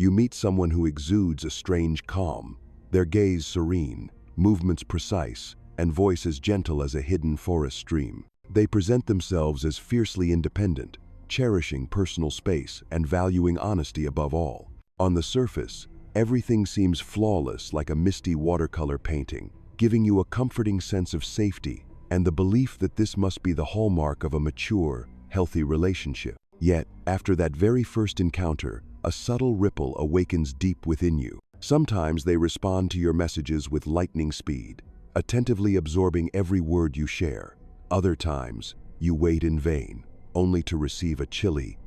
You meet someone who exudes a strange calm, their gaze serene, movements precise, and voice as gentle as a hidden forest stream. They present themselves as fiercely independent, cherishing personal space and valuing honesty above all. On the surface, everything seems flawless like a misty watercolor painting, giving you a comforting sense of safety and the belief that this must be the hallmark of a mature, healthy relationship. Yet, after that very first encounter, a subtle ripple awakens deep within you. Sometimes they respond to your messages with lightning speed, attentively absorbing every word you share. Other times, you wait in vain, only to receive a chilly,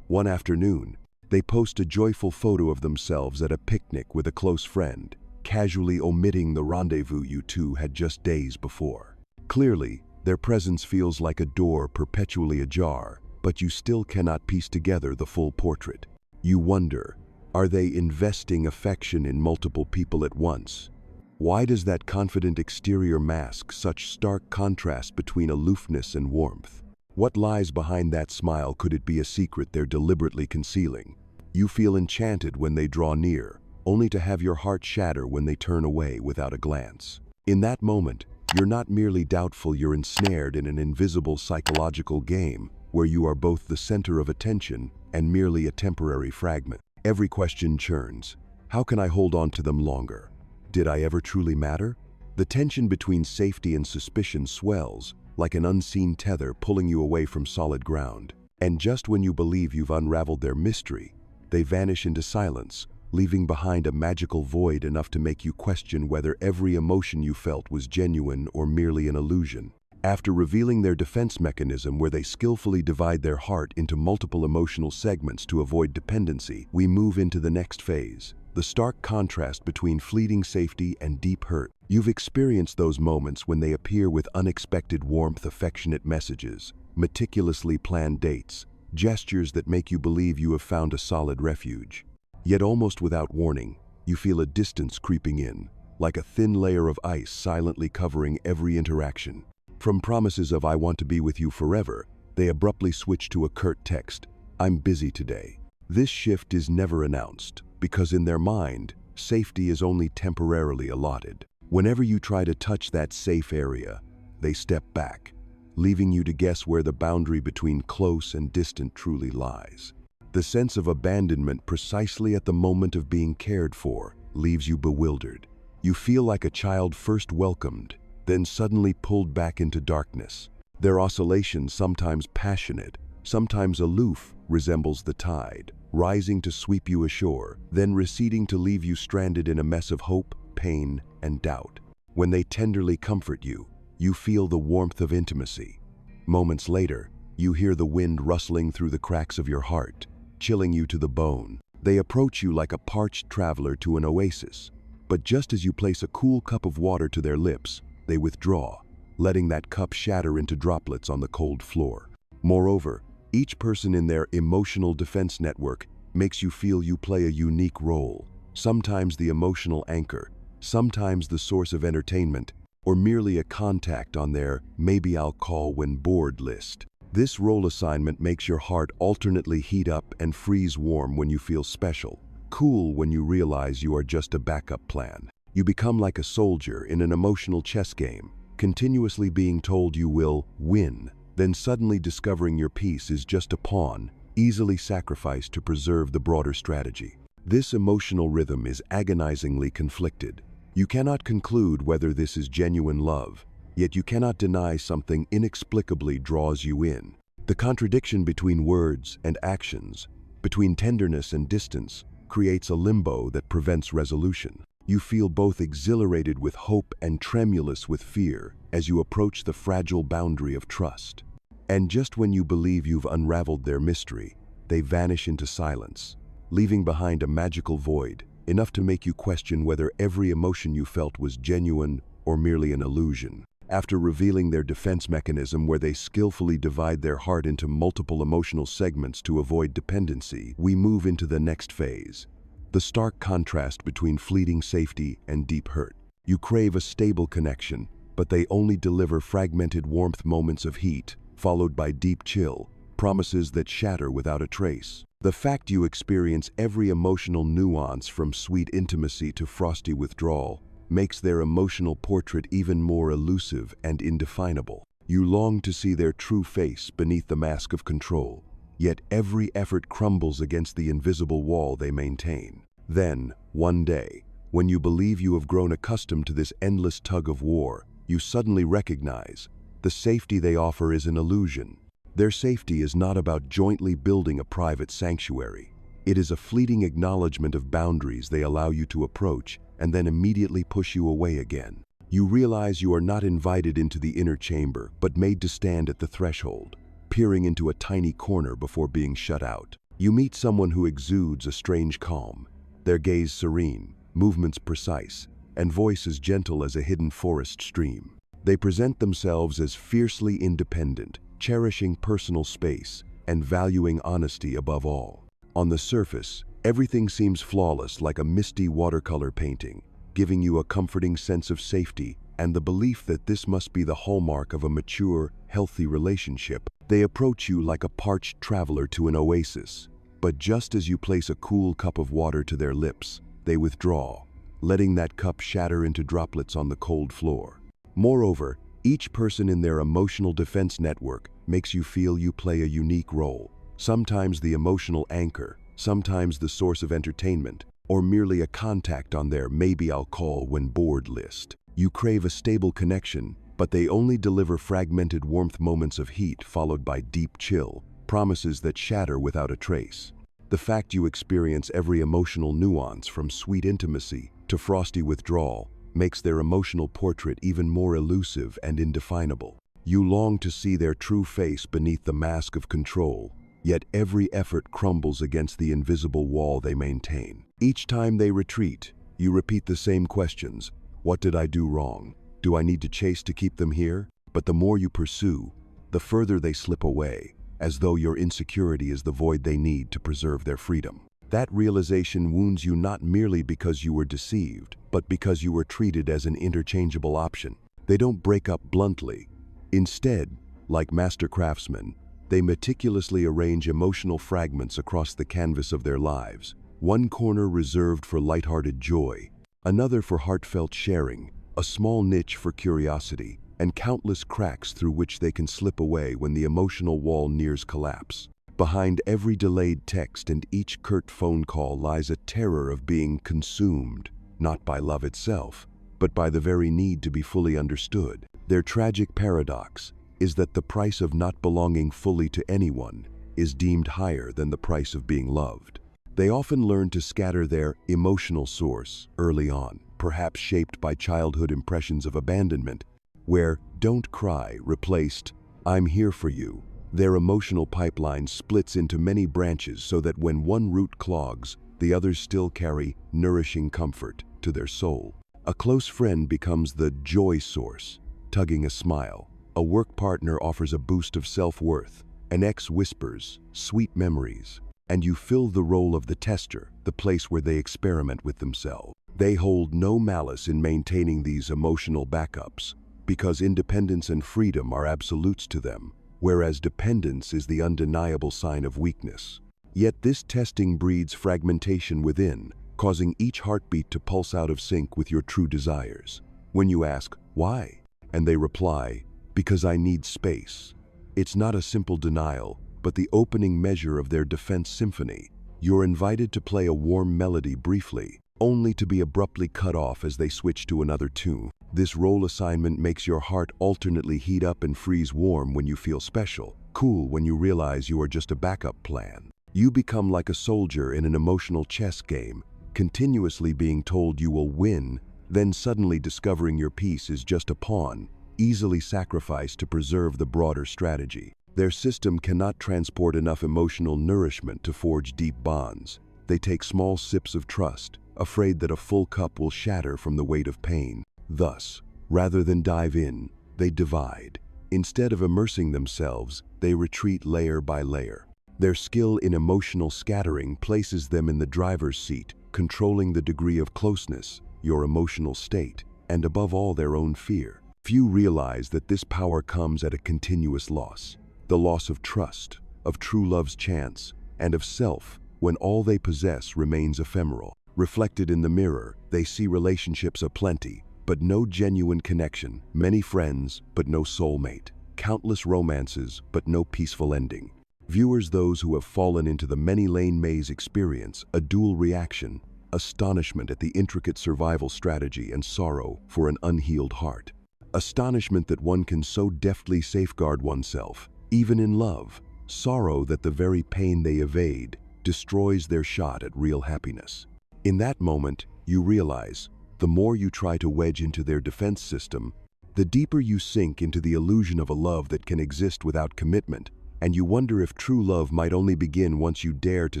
One afternoon, they post a joyful photo of themselves at a picnic with a close friend, casually omitting the rendezvous you two had just days before. Clearly, their presence feels like a door perpetually ajar, but you still cannot piece together the full portrait. You wonder, are they investing affection in multiple people at once? Why does that confident exterior mask such stark contrast between aloofness and warmth? What lies behind that smile? Could it be a secret they're deliberately concealing? You feel enchanted when they draw near, only to have your heart shatter when they turn away without a glance. In that moment, you're not merely doubtful, you're ensnared in an invisible psychological game where you are both the center of attention and merely a temporary fragment. Every question churns. How can I hold on to them longer? Did I ever truly matter? The tension between safety and suspicion swells, like an unseen tether pulling you away from solid ground. And just when you believe you've unraveled their mystery, they vanish into silence, leaving behind a magical void enough to make you question whether every emotion you felt was genuine or merely an illusion. After revealing their defense mechanism where they skillfully divide their heart into multiple emotional segments to avoid dependency, we move into the next phase, the stark contrast between fleeting safety and deep hurt. You've experienced those moments when they appear with unexpected warmth, affectionate messages, meticulously planned dates, gestures that make you believe you have found a solid refuge. Yet almost without warning, you feel a distance creeping in, like a thin layer of ice silently covering every interaction. From promises of "I want to be with you forever," they abruptly switch to a curt text, "I'm busy today." This shift is never announced, because in their mind, safety is only temporarily allotted. Whenever you try to touch that safe area, they step back, leaving you to guess where the boundary between close and distant truly lies. The sense of abandonment precisely at the moment of being cared for leaves you bewildered. You feel like a child first welcomed, then suddenly pulled back into darkness. Their oscillation, sometimes passionate, sometimes aloof, resembles the tide, rising to sweep you ashore, then receding to leave you stranded in a mess of hope, pain, and doubt. When they tenderly comfort you, you feel the warmth of intimacy. Moments later, you hear the wind rustling through the cracks of your heart, chilling you to the bone. They approach you like a parched traveler to an oasis, but just as you place a cool cup of water to their lips, they withdraw, letting that cup shatter into droplets on the cold floor. Moreover, each person in their emotional defense network makes you feel you play a unique role, sometimes the emotional anchor, sometimes the source of entertainment, or merely a contact on their "maybe I'll call when bored" list. This role assignment makes your heart alternately heat up and freeze warm when you feel special, cool when you realize you are just a backup plan. You become like a soldier in an emotional chess game, continuously being told you will win, then suddenly discovering your piece is just a pawn, easily sacrificed to preserve the broader strategy. This emotional rhythm is agonizingly conflicted. You cannot conclude whether this is genuine love, yet you cannot deny something inexplicably draws you in. The contradiction between words and actions, between tenderness and distance, creates a limbo that prevents resolution. You feel both exhilarated with hope and tremulous with fear as you approach the fragile boundary of trust. And just when you believe you've unraveled their mystery, they vanish into silence, leaving behind a magical void, enough to make you question whether every emotion you felt was genuine or merely an illusion. After revealing their defense mechanism where they skillfully divide their heart into multiple emotional segments to avoid dependency, we move into the next phase, the stark contrast between fleeting safety and deep hurt. You crave a stable connection, but they only deliver fragmented warmth, moments of heat, followed by deep chill, promises that shatter without a trace. The fact you experience every emotional nuance from sweet intimacy to frosty withdrawal makes their emotional portrait even more elusive and indefinable. You long to see their true face beneath the mask of control, yet every effort crumbles against the invisible wall they maintain. Then, one day, when you believe you have grown accustomed to this endless tug of war, you suddenly recognize the safety they offer is an illusion. Their safety is not about jointly building a private sanctuary. It is a fleeting acknowledgement of boundaries they allow you to approach and then immediately push you away again. You realize you are not invited into the inner chamber, but made to stand at the threshold, peering into a tiny corner before being shut out. You meet someone who exudes a strange calm, their gaze serene, movements precise, and voice as gentle as a hidden forest stream. They present themselves as fiercely independent, cherishing personal space and valuing honesty above all. On the surface, everything seems flawless, like a misty watercolor painting, giving you a comforting sense of safety and the belief that this must be the hallmark of a mature, healthy relationship. They approach you like a parched traveler to an oasis, but just as you place a cool cup of water to their lips, they withdraw, letting that cup shatter into droplets on the cold floor. Moreover, each person in their emotional defense network makes you feel you play a unique role, sometimes the emotional anchor, sometimes the source of entertainment, or merely a contact on their maybe I'll call when bored list. You crave a stable connection, but they only deliver fragmented warmth, moments of heat followed by deep chill, promises that shatter without a trace. The fact you experience every emotional nuance from sweet intimacy to frosty withdrawal makes their emotional portrait even more elusive and indefinable. You long to see their true face beneath the mask of control, yet every effort crumbles against the invisible wall they maintain. Each time they retreat, you repeat the same questions. What did I do wrong? Do I need to chase to keep them here? But the more you pursue, the further they slip away, as though your insecurity is the void they need to preserve their freedom. That realization wounds you not merely because you were deceived, but because you were treated as an interchangeable option. They don't break up bluntly. Instead, like master craftsmen, they meticulously arrange emotional fragments across the canvas of their lives, one corner reserved for lighthearted joy, another for heartfelt sharing, a small niche for curiosity, and countless cracks through which they can slip away when the emotional wall nears collapse. Behind every delayed text and each curt phone call lies a terror of being consumed, not by love itself, but by the very need to be fully understood. Their tragic paradox is that the price of not belonging fully to anyone is deemed higher than the price of being loved. They often learn to scatter their emotional source early on, perhaps shaped by childhood impressions of abandonment, where "don't cry" replaced "I'm here for you." Their emotional pipeline splits into many branches so that when one root clogs, the others still carry nourishing comfort to their soul. A close friend becomes the joy source, tugging a smile. A work partner offers a boost of self-worth. An ex whispers sweet memories. And you fill the role of the tester, the place where they experiment with themselves. They hold no malice in maintaining these emotional backups, because independence and freedom are absolutes to them, whereas dependence is the undeniable sign of weakness. Yet this testing breeds fragmentation within, causing each heartbeat to pulse out of sync with your true desires. When you ask, "Why?" and they reply, "Because I need space," it's not a simple denial, but the opening measure of their defense symphony. You're invited to play a warm melody briefly, only to be abruptly cut off as they switch to another tune. This role assignment makes your heart alternately heat up and freeze warm when you feel special, cool when you realize you are just a backup plan. You become like a soldier in an emotional chess game, continuously being told you will win, then suddenly discovering your piece is just a pawn, easily sacrificed to preserve the broader strategy. Their system cannot transport enough emotional nourishment to forge deep bonds. They take small sips of trust, afraid that a full cup will shatter from the weight of pain. Thus, rather than dive in, they divide. Instead of immersing themselves, they retreat layer by layer. Their skill in emotional scattering places them in the driver's seat, controlling the degree of closeness, your emotional state, and above all their own fear. Few realize that this power comes at a continuous loss. The loss of trust, of true love's chance, and of self when all they possess remains ephemeral. Reflected in the mirror, they see relationships aplenty, but no genuine connection, many friends, but no soulmate, countless romances, but no peaceful ending. Viewers, those who have fallen into the many-lane maze, experience a dual reaction: astonishment at the intricate survival strategy and sorrow for an unhealed heart. Astonishment that one can so deftly safeguard oneself, even in love. Sorrow that the very pain they evade destroys their shot at real happiness. In that moment, you realize, the more you try to wedge into their defense system, the deeper you sink into the illusion of a love that can exist without commitment, and you wonder if true love might only begin once you dare to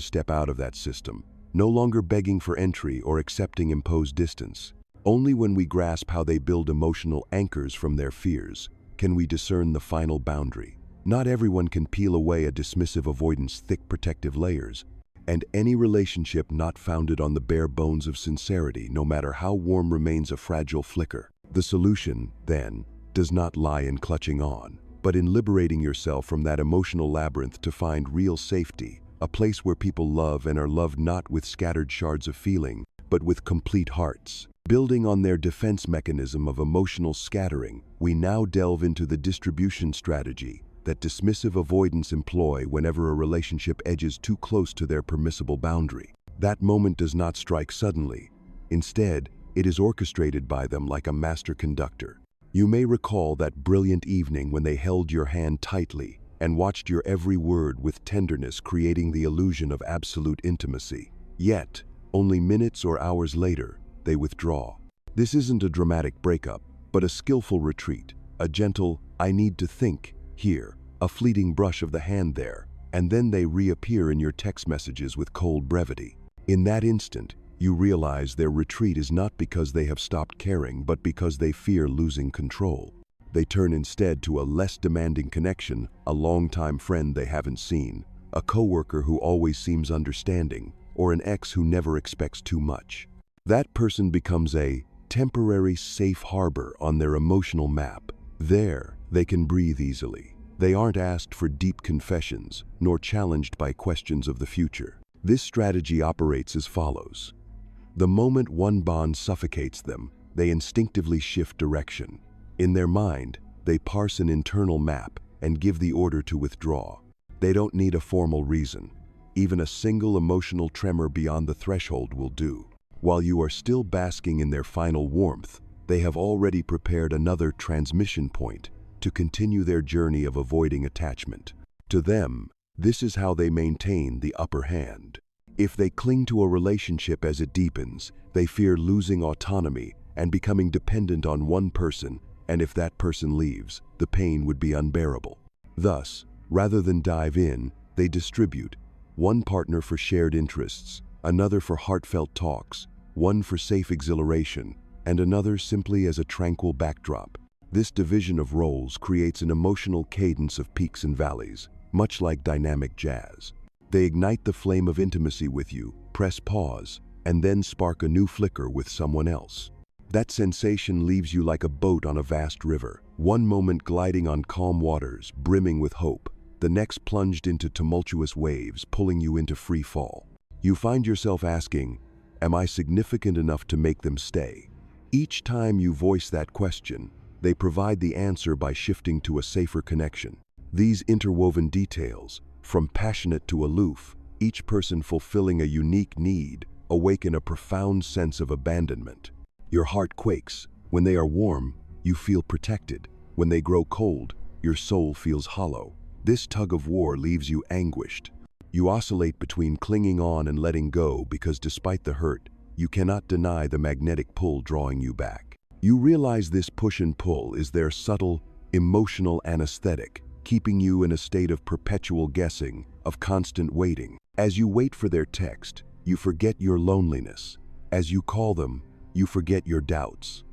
step out of that system, no longer begging for entry or accepting imposed distance. Only when we grasp how they build emotional anchors from their fears can we discern the final boundary. Not everyone can peel away a dismissive avoidance thick protective layers, and any relationship not founded on the bare bones of sincerity, no matter how warm, remains a fragile flicker. The solution, then, does not lie in clutching on, but in liberating yourself from that emotional labyrinth to find real safety, a place where people love and are loved not with scattered shards of feeling, but with complete hearts. Building on their defense mechanism of emotional scattering, we now delve into the distribution strategy that dismissive avoidants employ whenever a relationship edges too close to their permissible boundary. That moment does not strike suddenly. Instead, it is orchestrated by them like a master conductor. You may recall that brilliant evening when they held your hand tightly and watched your every word with tenderness, creating the illusion of absolute intimacy. Yet, only minutes or hours later, they withdraw. This isn't a dramatic breakup, but a skillful retreat, a gentle, "I need to think" here, a fleeting brush of the hand there, and then they reappear in your text messages with cold brevity. In that instant, you realize their retreat is not because they have stopped caring, but because they fear losing control. They turn instead to a less demanding connection, a longtime friend they haven't seen, a coworker who always seems understanding, or an ex who never expects too much. That person becomes a temporary safe harbor on their emotional map. There, they can breathe easily. They aren't asked for deep confessions, nor challenged by questions of the future. This strategy operates as follows. The moment one bond suffocates them, they instinctively shift direction. In their mind, they parse an internal map and give the order to withdraw. They don't need a formal reason. Even a single emotional tremor beyond the threshold will do. While you are still basking in their final warmth, they have already prepared another transmission point to continue their journey of avoiding attachment. To them, this is how they maintain the upper hand. If they cling to a relationship as it deepens, they fear losing autonomy and becoming dependent on one person, and if that person leaves, the pain would be unbearable. Thus, rather than dive in, they distribute: one partner for shared interests, another for heartfelt talks, one for safe exhilaration, and another simply as a tranquil backdrop. This division of roles creates an emotional cadence of peaks and valleys, much like dynamic jazz. They ignite the flame of intimacy with you, press pause, and then spark a new flicker with someone else. That sensation leaves you like a boat on a vast river, one moment gliding on calm waters, brimming with hope, the next plunged into tumultuous waves, pulling you into free fall. You find yourself asking, "Am I significant enough to make them stay?" Each time you voice that question, they provide the answer by shifting to a safer connection. These interwoven details, from passionate to aloof, each person fulfilling a unique need, awaken a profound sense of abandonment. Your heart quakes. When they are warm, you feel protected. When they grow cold, your soul feels hollow. This tug of war leaves you anguished. You oscillate between clinging on and letting go because despite the hurt, you cannot deny the magnetic pull drawing you back. You realize this push and pull is their subtle, emotional anesthetic, keeping you in a state of perpetual guessing, of constant waiting. As you wait for their text, you forget your loneliness. As you call them, you forget your doubts.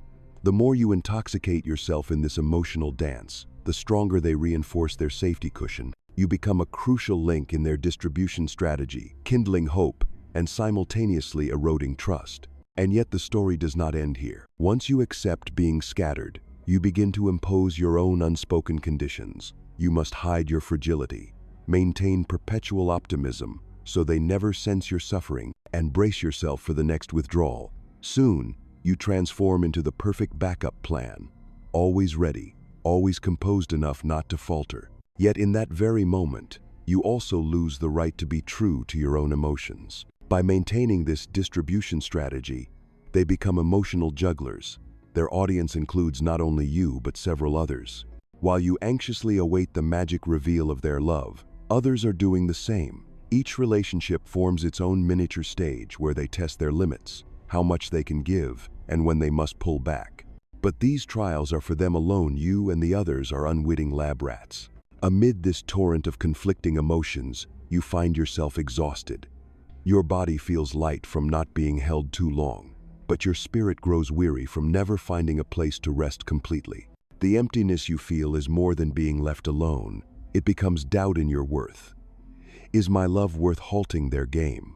The more you intoxicate yourself in this emotional dance, the stronger they reinforce their safety cushion. You become a crucial link in their distribution strategy, kindling hope and simultaneously eroding trust. And yet the story does not end here. Once you accept being scattered, you begin to impose your own unspoken conditions. You must hide your fragility, Maintain perpetual optimism so they never sense your suffering, and brace yourself for the next withdrawal. Soon, you transform into the perfect backup plan, always ready, always composed enough not to falter. Yet in that very moment, you also lose the right to be true to your own emotions. By maintaining this distribution strategy, they become emotional jugglers. Their audience includes not only you but several others. While you anxiously await the magic reveal of their love, others are doing the same. Each relationship forms its own miniature stage where they test their limits, how much they can give, and when they must pull back. But these trials are for them alone. You and the others are unwitting lab rats. Amid this torrent of conflicting emotions, you find yourself exhausted. Your body feels light from not being held too long, but your spirit grows weary from never finding a place to rest completely. The emptiness you feel is more than being left alone. It becomes doubt in your worth. Is my love worth halting their game?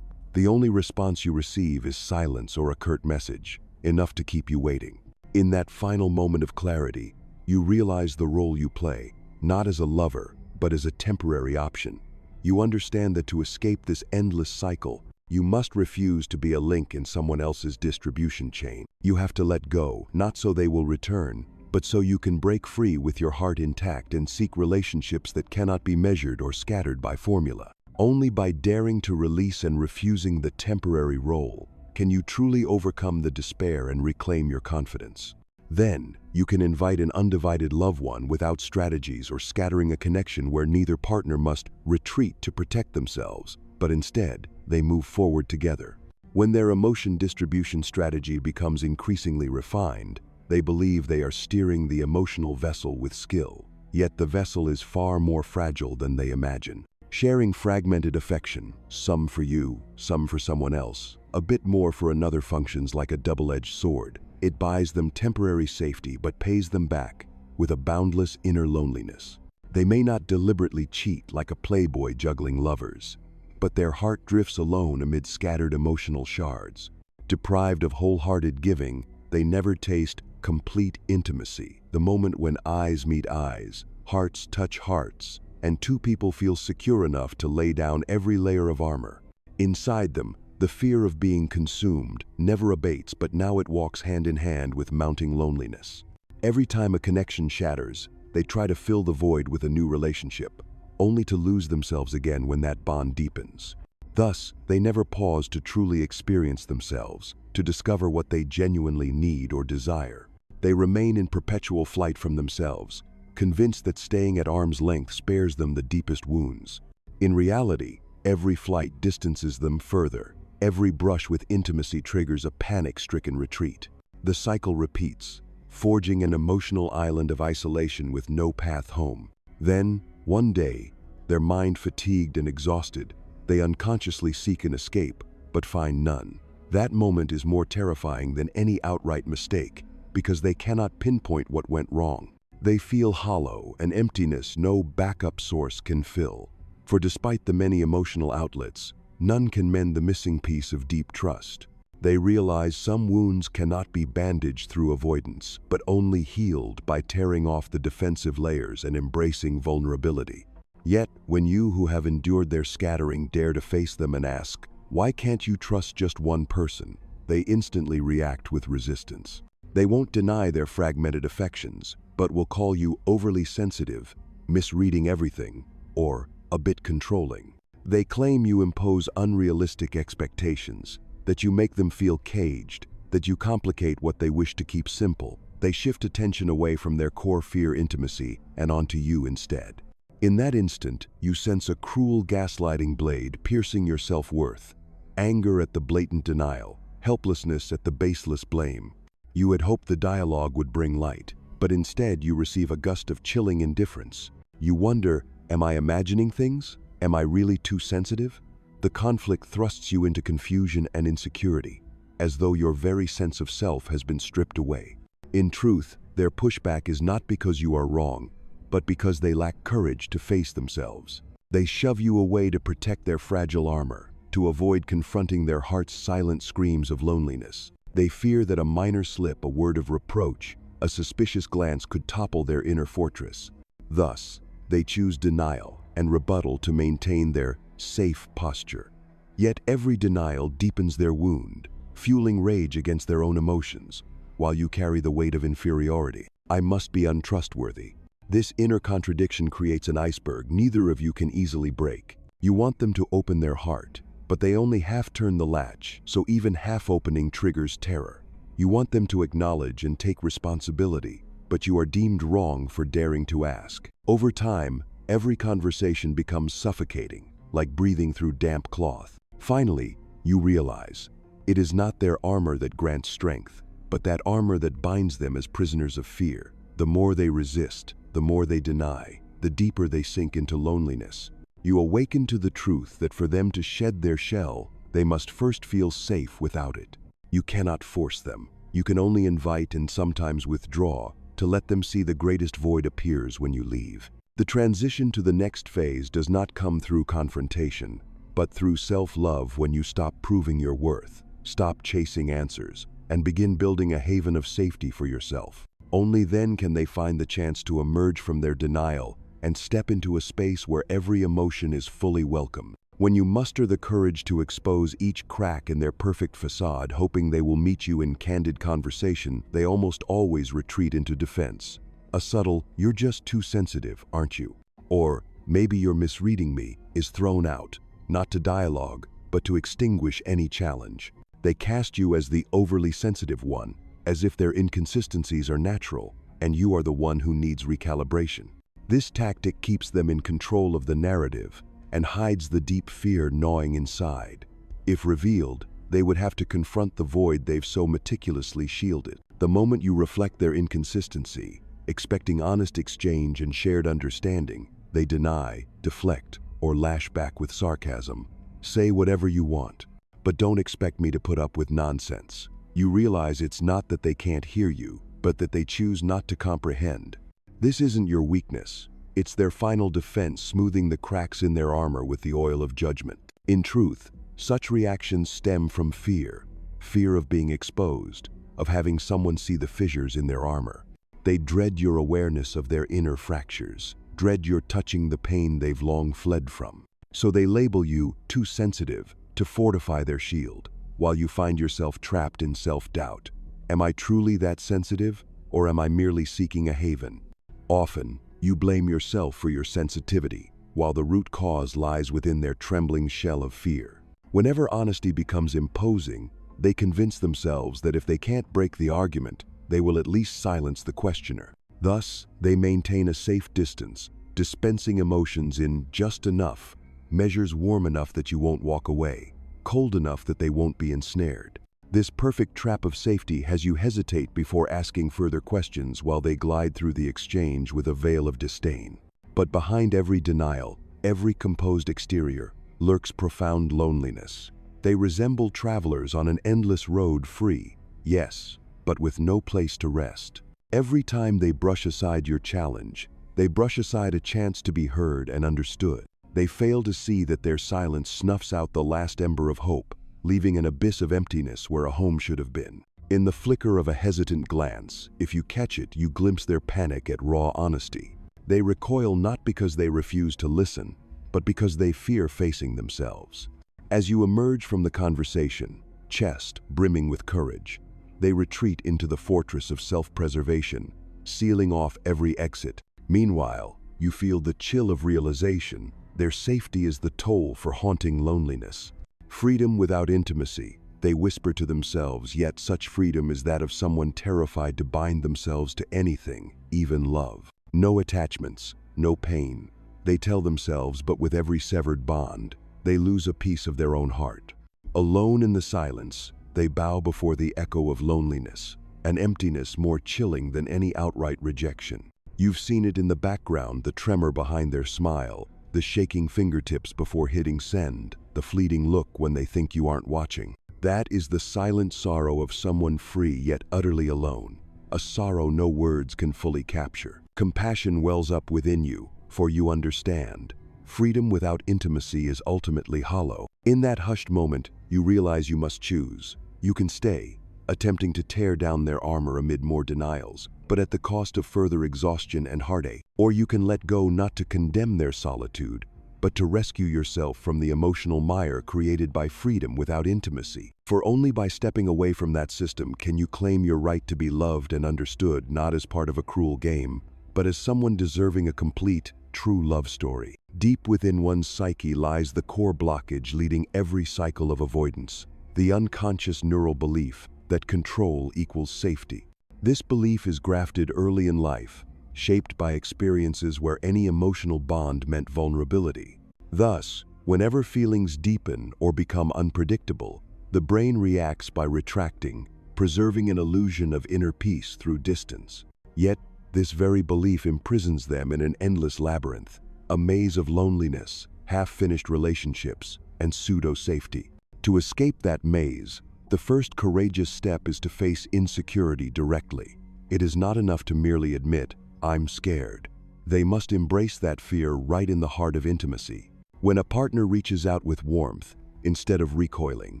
The only response you receive is silence or a curt message, enough to keep you waiting. In that final moment of clarity, you realize the role you play, not as a lover, but as a temporary option. You understand that to escape this endless cycle, you must refuse to be a link in someone else's distribution chain. You have to let go, not so they will return, but so you can break free with your heart intact and seek relationships that cannot be measured or scattered by formula. Only by daring to release and refusing the temporary role can you truly overcome the despair and reclaim your confidence. Then, you can invite an undivided loved one without strategies or scattering a connection where neither partner must retreat to protect themselves, but instead, they move forward together. When their emotion distribution strategy becomes increasingly refined, they believe they are steering the emotional vessel with skill. Yet the vessel is far more fragile than they imagine. Sharing fragmented affection, some for you, some for someone else, a bit more for another, functions like a double-edged sword. It buys them temporary safety but pays them back with a boundless inner loneliness. They may not deliberately cheat like a playboy juggling lovers, but their heart drifts alone amid scattered emotional shards. Deprived of wholehearted giving, they never taste complete intimacy, the moment when eyes meet eyes, hearts touch hearts, and two people feel secure enough to lay down every layer of armor. Inside them, the fear of being consumed never abates, but now it walks hand in hand with mounting loneliness. Every time a connection shatters, they try to fill the void with a new relationship, only to lose themselves again when that bond deepens. Thus, they never pause to truly experience themselves, to discover what they genuinely need or desire. They remain in perpetual flight from themselves, convinced that staying at arm's length spares them the deepest wounds. In reality, every flight distances them further. Every brush with intimacy triggers a panic-stricken retreat. The cycle repeats, forging an emotional island of isolation with no path home. Then, one day, their mind fatigued and exhausted, they unconsciously seek an escape, but find none. That moment is more terrifying than any outright mistake, because they cannot pinpoint what went wrong. They feel hollow, an emptiness no backup source can fill. For despite the many emotional outlets, none can mend the missing piece of deep trust. They realize some wounds cannot be bandaged through avoidance, but only healed by tearing off the defensive layers and embracing vulnerability. Yet, when you who have endured their scattering dare to face them and ask, "Why can't you trust just one person?" they instantly react with resistance. They won't deny their fragmented affections, but will call you overly sensitive, misreading everything, or a bit controlling. They claim you impose unrealistic expectations, that you make them feel caged, that you complicate what they wish to keep simple. They shift attention away from their core fear intimacy and onto you instead. In that instant, you sense a cruel gaslighting blade piercing your self-worth, anger at the blatant denial, helplessness at the baseless blame. You had hoped the dialogue would bring light, but instead you receive a gust of chilling indifference. You wonder, am I imagining things? Am I really too sensitive? The conflict thrusts you into confusion and insecurity, as though your very sense of self has been stripped away. In truth, their pushback is not because you are wrong, but because they lack courage to face themselves. They shove you away to protect their fragile armor, to avoid confronting their heart's silent screams of loneliness. They fear that a minor slip, a word of reproach, a suspicious glance could topple their inner fortress. Thus, they choose denial, and rebuttal to maintain their safe posture. Yet every denial deepens their wound, fueling rage against their own emotions, while you carry the weight of inferiority. I must be untrustworthy. This inner contradiction creates an iceberg neither of you can easily break. You want them to open their heart, but they only half turn the latch, so even half opening triggers terror. You want them to acknowledge and take responsibility, but you are deemed wrong for daring to ask. Over time, every conversation becomes suffocating, like breathing through damp cloth. Finally, you realize, it is not their armor that grants strength, but that armor that binds them as prisoners of fear. The more they resist, the more they deny, the deeper they sink into loneliness. You awaken to the truth that for them to shed their shell, they must first feel safe without it. You cannot force them. You can only invite and sometimes withdraw to let them see the greatest void appears when you leave. The transition to the next phase does not come through confrontation, but through self-love. When you stop proving your worth, stop chasing answers, and begin building a haven of safety for yourself. Only then can they find the chance to emerge from their denial and step into a space where every emotion is fully welcome. When you muster the courage to expose each crack in their perfect facade, hoping they will meet you in candid conversation, they almost always retreat into defense. A subtle, "You're just too sensitive, aren't you?" or "Maybe you're misreading me," is thrown out, not to dialogue, but to extinguish any challenge. They cast you as the overly sensitive one, as if their inconsistencies are natural, and you are the one who needs recalibration. This tactic keeps them in control of the narrative and hides the deep fear gnawing inside. If revealed, they would have to confront the void they've so meticulously shielded. The moment you reflect their inconsistency, expecting honest exchange and shared understanding, they deny, deflect, or lash back with sarcasm. Say whatever you want, but don't expect me to put up with nonsense. You realize it's not that they can't hear you, but that they choose not to comprehend. This isn't your weakness. It's their final defense, smoothing the cracks in their armor with the oil of judgment. In truth, such reactions stem from fear. Fear of being exposed, of having someone see the fissures in their armor. They dread your awareness of their inner fractures, dread your touching the pain they've long fled from. So they label you too sensitive to fortify their shield, while you find yourself trapped in self-doubt. Am I truly that sensitive, or am I merely seeking a haven? Often, you blame yourself for your sensitivity, while the root cause lies within their trembling shell of fear. Whenever honesty becomes imposing, they convince themselves that if they can't break the argument, they will at least silence the questioner. Thus, they maintain a safe distance, dispensing emotions in just enough, measures warm enough that you won't walk away, cold enough that they won't be ensnared. This perfect trap of safety has you hesitate before asking further questions while they glide through the exchange with a veil of disdain. But behind every denial, every composed exterior, lurks profound loneliness. They resemble travelers on an endless road, free, yes, but with no place to rest. Every time they brush aside your challenge, they brush aside a chance to be heard and understood. They fail to see that their silence snuffs out the last ember of hope, leaving an abyss of emptiness where a home should have been. In the flicker of a hesitant glance, if you catch it, you glimpse their panic at raw honesty. They recoil not because they refuse to listen, but because they fear facing themselves. As you emerge from the conversation, chest brimming with courage, they retreat into the fortress of self-preservation, sealing off every exit. Meanwhile, you feel the chill of realization. Their safety is the toll for haunting loneliness. Freedom without intimacy, they whisper to themselves, yet such freedom is that of someone terrified to bind themselves to anything, even love. No attachments, no pain, they tell themselves, but with every severed bond, they lose a piece of their own heart. Alone in the silence, they bow before the echo of loneliness, an emptiness more chilling than any outright rejection. You've seen it in the background, the tremor behind their smile, the shaking fingertips before hitting send, the fleeting look when they think you aren't watching. That is the silent sorrow of someone free yet utterly alone, a sorrow no words can fully capture. Compassion wells up within you, for you understand. Freedom without intimacy is ultimately hollow. In that hushed moment, you realize you must choose. You can stay, attempting to tear down their armor amid more denials, but at the cost of further exhaustion and heartache. Or you can let go not to condemn their solitude, but to rescue yourself from the emotional mire created by freedom without intimacy. For only by stepping away from that system can you claim your right to be loved and understood, not as part of a cruel game, but as someone deserving a complete, true love story. Deep within one's psyche lies the core blockage leading every cycle of avoidance, the unconscious neural belief that control equals safety. This belief is grafted early in life, shaped by experiences where any emotional bond meant vulnerability. Thus, whenever feelings deepen or become unpredictable, the brain reacts by retracting, preserving an illusion of inner peace through distance. Yet, this very belief imprisons them in an endless labyrinth, a maze of loneliness, half-finished relationships, and pseudo-safety. To escape that maze, the first courageous step is to face insecurity directly. It is not enough to merely admit, "I'm scared." They must embrace that fear right in the heart of intimacy. When a partner reaches out with warmth, instead of recoiling,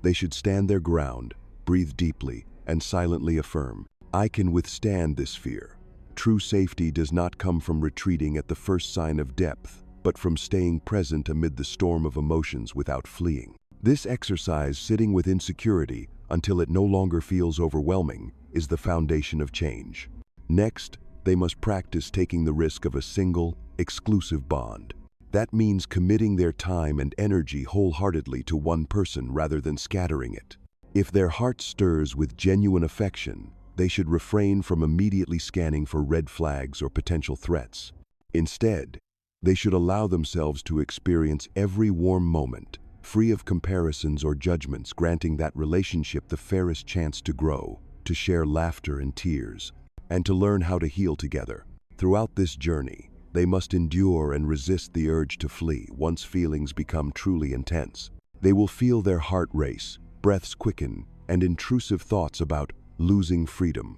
they should stand their ground, breathe deeply, and silently affirm, "I can withstand this fear." True safety does not come from retreating at the first sign of depth, but from staying present amid the storm of emotions without fleeing. This exercise, sitting with insecurity until it no longer feels overwhelming, is the foundation of change. Next, they must practice taking the risk of a single, exclusive bond. That means committing their time and energy wholeheartedly to one person rather than scattering it. If their heart stirs with genuine affection, they should refrain from immediately scanning for red flags or potential threats. Instead, they should allow themselves to experience every warm moment, free of comparisons or judgments, granting that relationship the fairest chance to grow, to share laughter and tears, and to learn how to heal together. Throughout this journey, they must endure and resist the urge to flee once feelings become truly intense. They will feel their heart race, breaths quicken, and intrusive thoughts about losing freedom.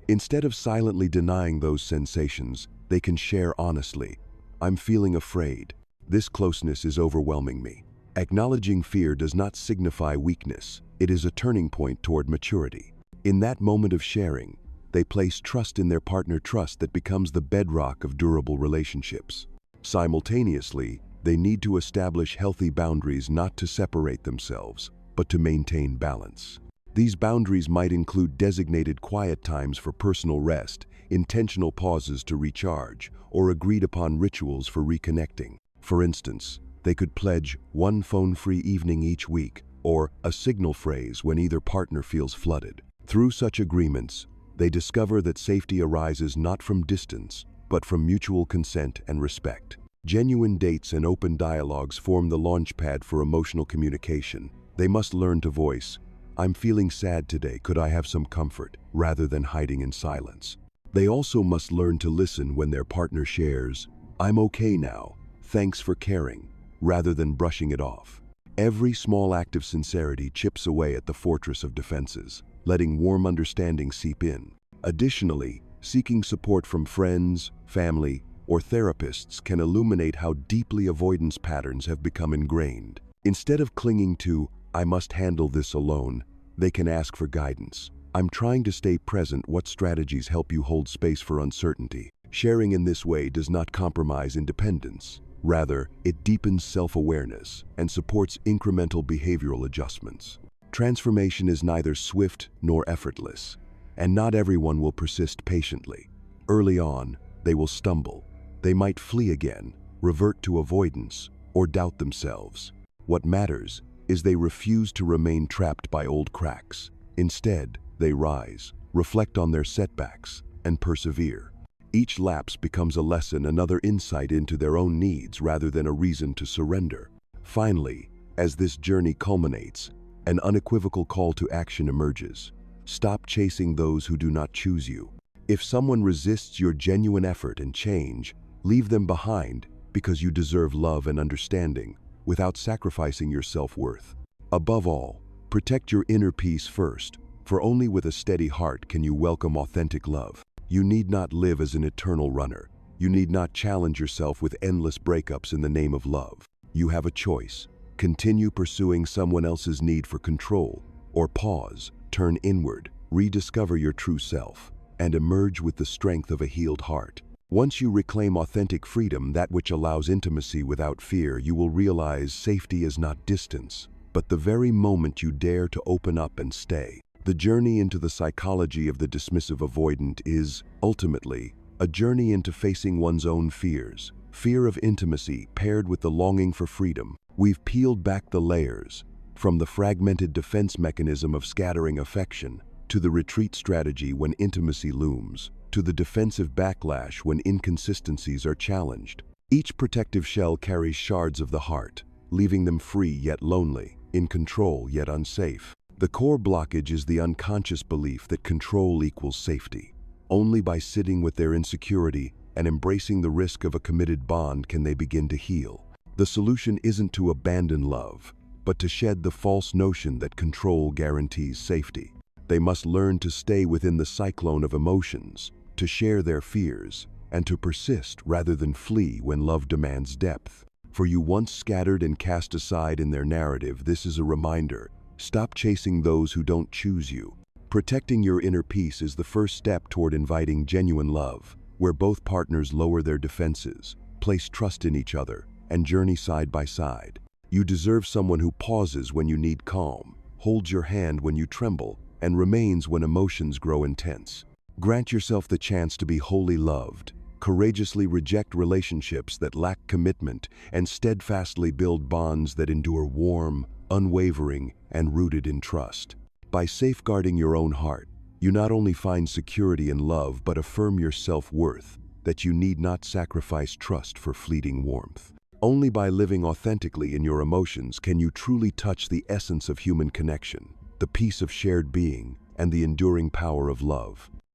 Instead of silently denying those sensations, they can share honestly, "I'm feeling afraid. This closeness is overwhelming me." Acknowledging fear does not signify weakness. It is a turning point toward maturity. In that moment of sharing, they place trust in their partner, trust that becomes the bedrock of durable relationships. Simultaneously, they need to establish healthy boundaries, not to separate themselves, but to maintain balance. These boundaries might include designated quiet times for personal rest, intentional pauses to recharge, or agreed-upon rituals for reconnecting. For instance, they could pledge one phone-free evening each week, or a signal phrase when either partner feels flooded. Through such agreements, they discover that safety arises not from distance, but from mutual consent and respect. Genuine dates and open dialogues form the launchpad for emotional communication. They must learn to voice, "I'm feeling sad today, could I have some comfort?" rather than hiding in silence. They also must learn to listen when their partner shares, "I'm okay now, thanks for caring," rather than brushing it off. Every small act of sincerity chips away at the fortress of defenses, letting warm understanding seep in. Additionally, seeking support from friends, family, or therapists can illuminate how deeply avoidance patterns have become ingrained. Instead of clinging to, "I must handle this alone," they can ask for guidance. "I'm trying to stay present. What strategies help you hold space for uncertainty?" Sharing in this way does not compromise independence. Rather, it deepens self-awareness and supports incremental behavioral adjustments. Transformation is neither swift nor effortless, and not everyone will persist patiently. Early on, they will stumble. They might flee again, revert to avoidance, or doubt themselves. What matters is they refuse to remain trapped by old cracks. Instead, they rise, reflect on their setbacks, and persevere. Each lapse becomes a lesson, another insight into their own needs rather than a reason to surrender. Finally, as this journey culminates, an unequivocal call to action emerges. Stop chasing those who do not choose you. If someone resists your genuine effort and change, leave them behind, because you deserve love and understanding without sacrificing your self-worth. Above all, protect your inner peace first, for only with a steady heart can you welcome authentic love. You need not live as an eternal runner. You need not challenge yourself with endless breakups in the name of love. You have a choice. Continue pursuing someone else's need for control, or pause turn inward, rediscover your true self, and emerge with the strength of a healed heart. Once you reclaim authentic freedom, that which allows intimacy without fear, you will realize safety is not distance, but the very moment you dare to open up and stay. The journey into the psychology of the dismissive avoidant is, ultimately, a journey into facing one's own fears. Fear of intimacy paired with the longing for freedom. We've peeled back the layers, from the fragmented defense mechanism of scattering affection, to the retreat strategy when intimacy looms, to the defensive backlash when inconsistencies are challenged. Each protective shell carries shards of the heart, leaving them free yet lonely, in control yet unsafe. The core blockage is the unconscious belief that control equals safety. Only by sitting with their insecurity and embracing the risk of a committed bond can they begin to heal. The solution isn't to abandon love, but to shed the false notion that control guarantees safety. They must learn to stay within the cyclone of emotions, to share their fears, and to persist rather than flee when love demands depth. For you once scattered and cast aside in their narrative, this is a reminder: stop chasing those who don't choose you. Protecting your inner peace is the first step toward inviting genuine love, where both partners lower their defenses, place trust in each other, and journey side by side. You deserve someone who pauses when you need calm, holds your hand when you tremble, and remains when emotions grow intense. Grant yourself the chance to be wholly loved. Courageously reject relationships that lack commitment and steadfastly build bonds that endure, warm, unwavering, and rooted in trust. By safeguarding your own heart, you not only find security in love but affirm your self-worth, that you need not sacrifice trust for fleeting warmth. Only by living authentically in your emotions can you truly touch the essence of human connection, the peace of shared being, and the enduring power of love.